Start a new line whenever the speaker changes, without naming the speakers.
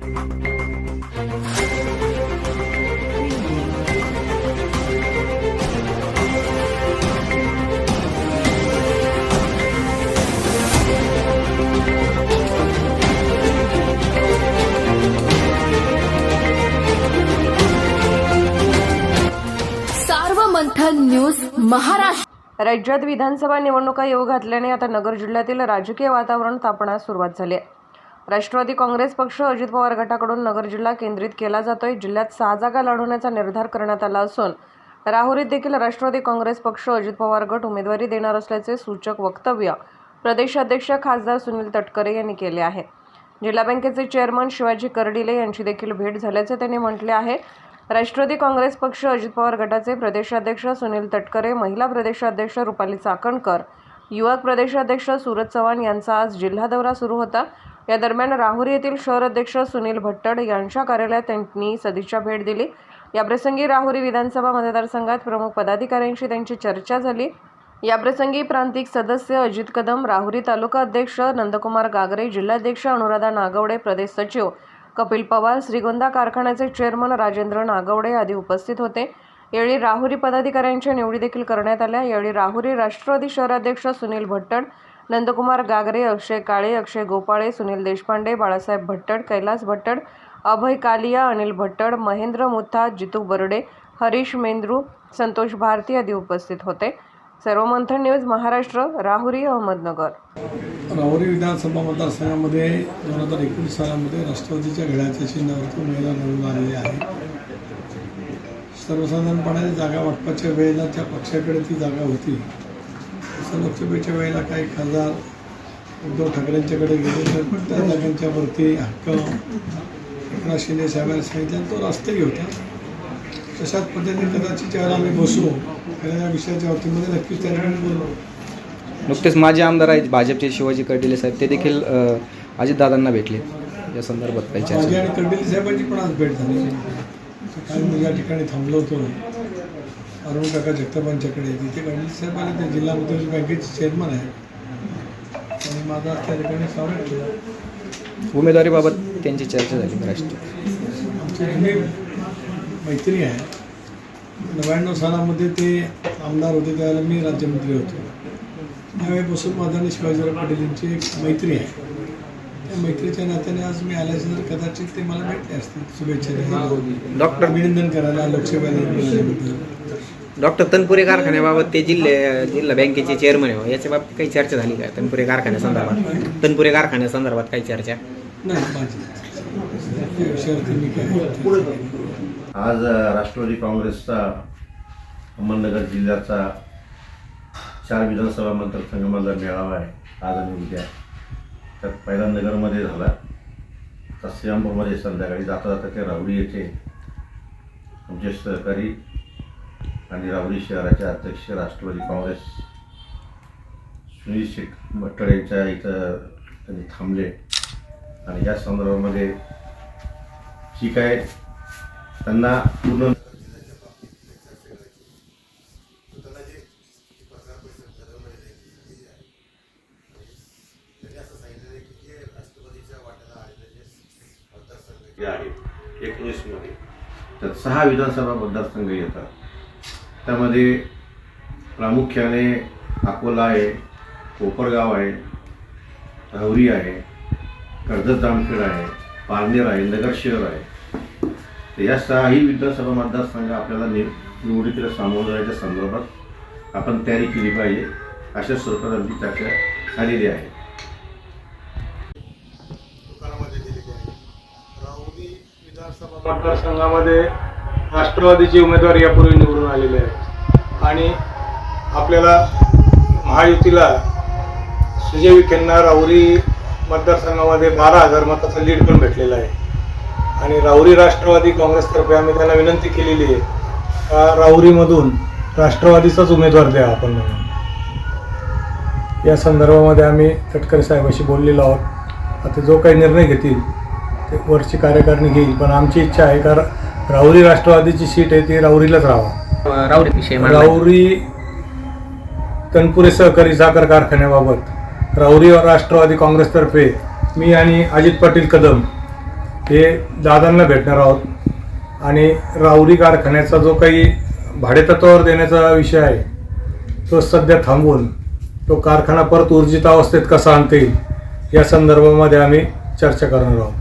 मंथन news Maharashtra.
राज्यात विधानसभा निवडणुका येऊ घातल्याने आता नगर जिल्ह्यातील राजकीय वातावरण तापण्यास सुरुवात झाली आहे। राष्ट्रवादी काँग्रेस पक्ष अजित पवार गटाकडून नगर जिल्हा केंद्रित केला जातोय। जिल्ह्यात 6 जागा लढवण्याचा निर्धार करण्यात आला असून राहुरीत देखील राष्ट्रवादी काँग्रेस पक्ष अजित पवार गट उमेदवारी देणार असल्याचे सूचक वक्तव्य प्रदेशाध्यक्ष खासदार सुनील तटकरे यांनी केले आहे। जिल्हा बँकेचे चेअरमन शिवाजी कर्डिले यांची देखील भेट झाल्याचे त्यांनी म्हटले आहे। राष्ट्रवादी काँग्रेस पक्ष अजित पवार गटाचे प्रदेशाध्यक्ष सुनील तटकरे, महिला प्रदेशाध्यक्ष रुपाली चाकणकर, युवक प्रदेशाध्यक्ष सूरज चव्हाण यांचा आज जिल्हा दौरा सुरू होता। या दरम्यान राहुरी येथील शहर अध्यक्ष सुनील भट्टड यांच्या कार्यालयात त्यांनी सदिच्छा भेट दिली। याप्रसंगी राहुरी विधानसभा मतदारसंघात प्रमुख पदाधिकाऱ्यांशी त्यांची चर्चा झाली। याप्रसंगी प्रांतिक सदस्य अजित कदम, राहुरी तालुका अध्यक्ष नंदकुमार गागरे, जिल्हाध्यक्ष अनुराधा नागवडे, प्रदेश सचिव कपिल पवार, श्रीगोंदा कारखान्याचे चेअरमन राजेंद्र नागवडे आदी उपस्थित होते। यावेळी राहुरी पदाधिकाऱ्यांच्या निवडी देखील करण्यात आल्या। यावेळी राहुरी राष्ट्रवादी शहराध्यक्ष सुनील भट्टड, नंदकुमार गागरे, अक्षय काळे, अक्षय गोपाळे, सुनील देशपांडे, बाळासाहेब भट्टड, कैलास भट्टड, अभय कालिया, अनिल भट्टड, महेंद्र मुथा, जितू बर्डे, हरीश मेंद्रू, संतोष भारती आदी उपस्थित होते। सर्व मंथन न्यूज महाराष्ट्र, राहुरी, अहमदनगर।
राहुरी विधानसभा मतदारसंघामध्ये 2019 सालामध्ये राष्ट्रवादीच्या घड्याळाच्या चिन्हावरती उमेदवार निवडून आलेले आहे। सर्वसाधारणपणे जागा वाटपाच्या वेळेला त्या पक्षाकडे ती जागा होती, तसं लोकसभेच्या वेळेला काही खासदार उद्धव ठाकरेंच्याकडे गेले तर त्या जागांच्यावरती हक्क एकनाथ शिंदे साहेबांनी सांगितलं तो रास्तही होता। तशाच पद्धतीने कदाचित ज्यावेळेला आम्ही बसू या विषयाच्या बाबतीमध्ये नक्कीच त्या ठिकाणी बोलू।
नुकतेच माजी आमदार आहेत भाजपचे शिवाजी कर्डिले साहेब, ते देखील अजितदादांना भेटले। या संदर्भात काही चर्चा?
माझी आणि कर्डिले साहेबांची पण आज भेट झाली। काही मी या ठिकाणी थांबलो होतो अरुण काका जगतापांच्याकडे, तिथे कर्डिले साहेब आले, ते जिल्हा मध्यवर्ती बँकेचे चेअरमन आहेत आणि माझा त्या ठिकाणी स्वागत केलं।
उमेदवारीबाबत त्यांची चर्चा झाली। राष्ट्रीय
आमची जुनी मैत्री आहे। 99 सालामध्ये ते आमदार होते, त्यावेळेला मी राज्यमंत्री होतो। त्यावेळेपासून माझा आणि शिवाजीराव पाटील यांची एक मैत्री आहे। त्या मैत्रीच्या नात्याने आज मी आल्यानंतर कदाचित ते मला भेटले असतील, शुभेच्छा द्यायला, डॉक्टर अभिनंदन करायला लोकसेवेला निवडल्याबद्दल।
डॉक्टर तनपुरे कारखान्याबाबत ते जिल्हा बँकेचे चेअरमन आहे, याच्या बाबत काही चर्चा झाली का? तनपुरे कारखान्यासंदर्भात काही चर्चा
नाही माझी विषयावरती मी काय।
आज राष्ट्रवादी काँग्रेसचा अहमदनगर जिल्ह्याचा 4 विधानसभा मतदारसंघामधला मेळावा आहे आज आणि उद्या। त्यात पहिला नगरमध्ये झाला, आता श्रीरामपूरमध्ये संध्याकाळी जाता जाता ते राहुरी येथे आमचे सहकारी आणि राहुरी शहराचे अध्यक्ष राष्ट्रवादी काँग्रेस सुनील शेठ भट्टड यांच्या इथं त्यांनी थांबले आणि या संदर्भामध्ये जी काय त्यांना पूर्ण आहे 19 मध्ये, त्यात 6 विधानसभा मतदारसंघ येतात। त्यामध्ये प्रामुख्याने अकोला आहे, कोपरगाव आहे, राहुरी आहे, कर्जत जामखेड आहे, पारनेर आहे, नगर शहर आहे। तर या 6ही विधानसभा मतदारसंघ आपल्याला निवडणुकीला सामोरं जाण्याच्या संदर्भात आपण तयारी केली पाहिजे, अशा स्वरूपात आमची चर्चा झालेली आहे।
मतदारसंघामध्ये राष्ट्रवादीचे उमेदवार यापूर्वी निवडून आलेले आहेत आणि आपल्याला महायुतीला सुजय विखेंना राहुरी मतदारसंघामध्ये 12,000 मताचा लीड पण भेटलेला आहे आणि राहुरी राष्ट्रवादी काँग्रेसतर्फे आम्ही त्यांना विनंती केलेली आहे का राहुरीमधून राष्ट्रवादीचाच उमेदवार द्या आपण म्हणून। या संदर्भामध्ये आम्ही तटकरे साहेबांशी बोललेलो आहोत। आता जो काही निर्णय घेतील ते वरची कार्यकारिणी घेईल, पण आमची इच्छा आहे का राहुरी राष्ट्रवादीची सीट आहे ती राहुरीलाच राहावा। राहुरी तनपुरे सहकारी साखर कारखान्याबाबत राहुरी राष्ट्रवादी काँग्रेसतर्फे मी आणि अजित पाटील कदम हे दादांना भेटणार आहोत आणि राहुरी कारखान्याचा जो काही भाडेतत्वावर देण्याचा विषय आहे तो सध्या थांबवून तो कारखाना परत ऊर्जित अवस्थेत कसा आणता येईल या संदर्भामध्ये आम्ही चर्चा करणार आहोत.